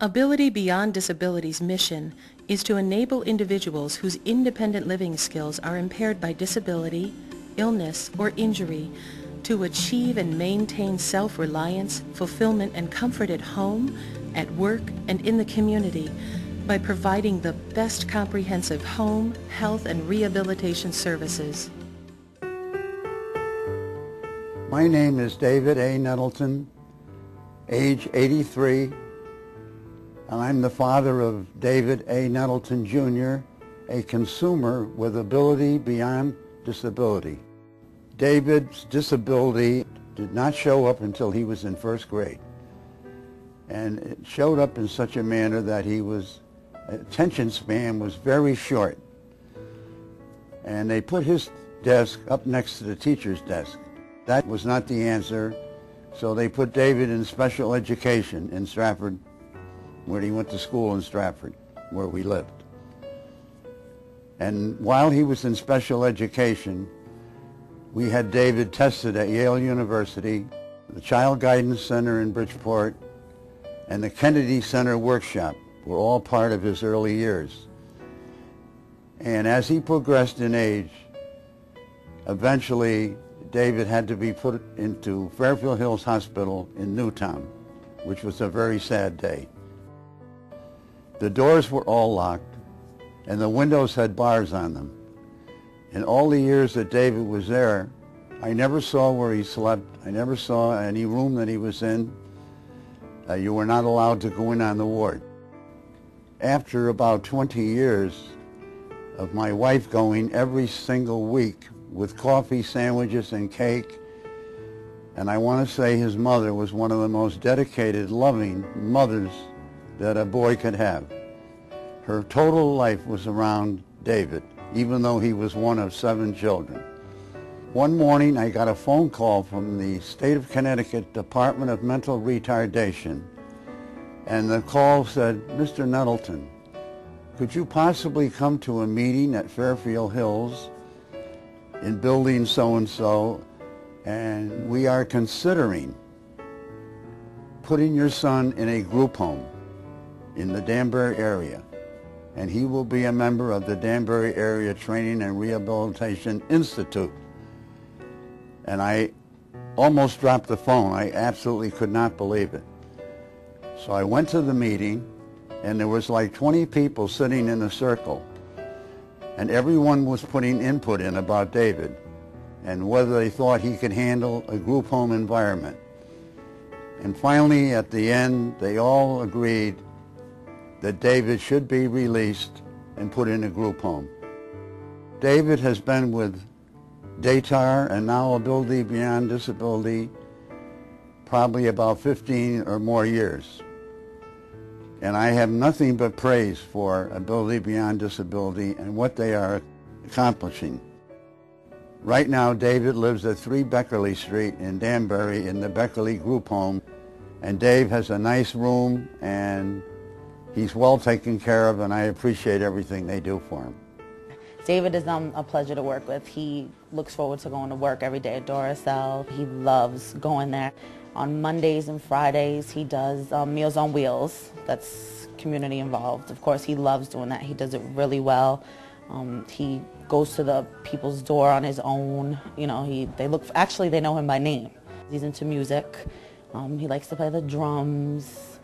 Ability Beyond Disability's mission is to enable individuals whose independent living skills are impaired by disability, illness, or injury to achieve and maintain self-reliance, fulfillment, and comfort at home, at work, and in the community by providing the best comprehensive home, health, and rehabilitation services. My name is David A. Nettleton, age 83, and I'm the father of David A. Nettleton, Jr., a consumer with ability beyond disability. David's disability did not show up until he was in first grade. And it showed up in such a manner that his attention span was very short. And they put his desk up next to the teacher's desk. That was not the answer, so they put David in special education in Stratford, where he went to school in Stratford, where we lived. And while he was in special education, we had David tested at Yale University, the Child Guidance Center in Bridgeport, and the Kennedy Center Workshop were all part of his early years. And as he progressed in age, eventually David had to be put into Fairfield Hills Hospital in Newtown, which was a very sad day. The doors were all locked, and the windows had bars on them. In all the years that David was there, I never saw where he slept. I never saw any room that he was in. You were not allowed to go in on the ward. After about 20 years of my wife going every single week with coffee, sandwiches, and cake, and I want to say his mother was one of the most dedicated, loving mothers that a boy could have. Her total life was around David, even though he was one of 7 children. One morning I got a phone call from the State of Connecticut Department of Mental Retardation, and the call said, "Mr. Nettleton, could you possibly come to a meeting at Fairfield Hills in building so-and-so, and we are considering putting your son in a group home in the Danbury area, and he will be a member of the Danbury Area Training and Rehabilitation Institute." And I almost dropped the phone. I absolutely could not believe it. So I went to the meeting, and there was like 20 people sitting in a circle, and everyone was putting input in about David and whether they thought he could handle a group home environment. And finally, at the end, they all agreed that David should be released and put in a group home. David has been with DATAR and now Ability Beyond Disability probably about 15 or more years. And I have nothing but praise for Ability Beyond Disability and what they are accomplishing. Right now, David lives at 3 Beckerley Street in Danbury in the Beckerley Group Home, and Dave has a nice room, and he's well taken care of, and I appreciate everything they do for him. David is a pleasure to work with. He looks forward to going to work every day at Duracell. He loves going there. On Mondays and Fridays, he does Meals on Wheels. That's community involved. Of course, he loves doing that. He does it really well. He goes to the people's door on his own. You know, they know him by name. He's into music. He likes to play the drums.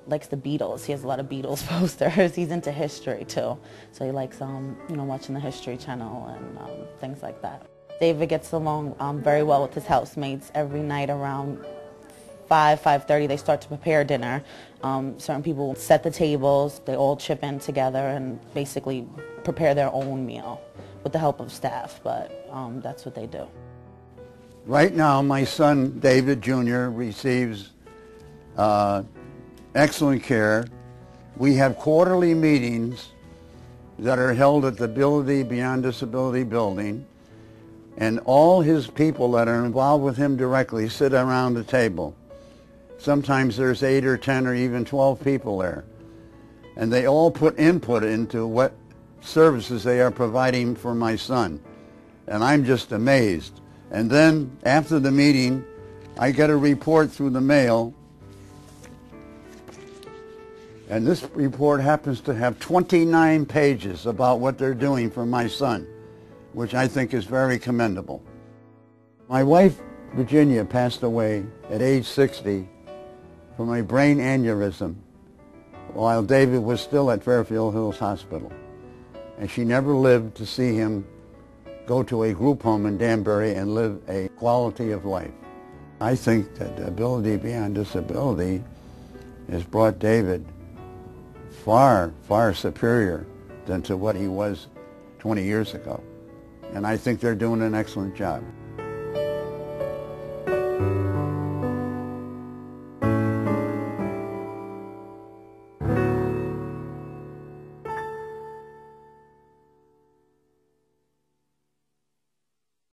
Likes the Beatles. He has a lot of Beatles posters. He's into history too, so he likes watching the History Channel and things like that. David gets along very well with his housemates. Every night around 5:30 they start to prepare dinner. Certain people set the tables. They all chip in together and basically prepare their own meal with the help of staff, but that's what they do. Right now, my son David Jr. receives excellent care. We have quarterly meetings that are held at the Ability Beyond Disability building, and all his people that are involved with him directly sit around the table. Sometimes there's 8 or 10 or even 12 people there, and they all put input into what services they are providing for my son, and I'm just amazed. And then after the meeting, I get a report through the mail And this report happens to have 29 pages about what they're doing for my son, which I think is very commendable. My wife, Virginia, passed away at age 60 from a brain aneurysm while David was still at Fairfield Hills Hospital. And she never lived to see him go to a group home in Danbury and live a quality of life. I think that ability beyond disability has brought David far, far superior than to what he was 20 years ago. And I think they're doing an excellent job.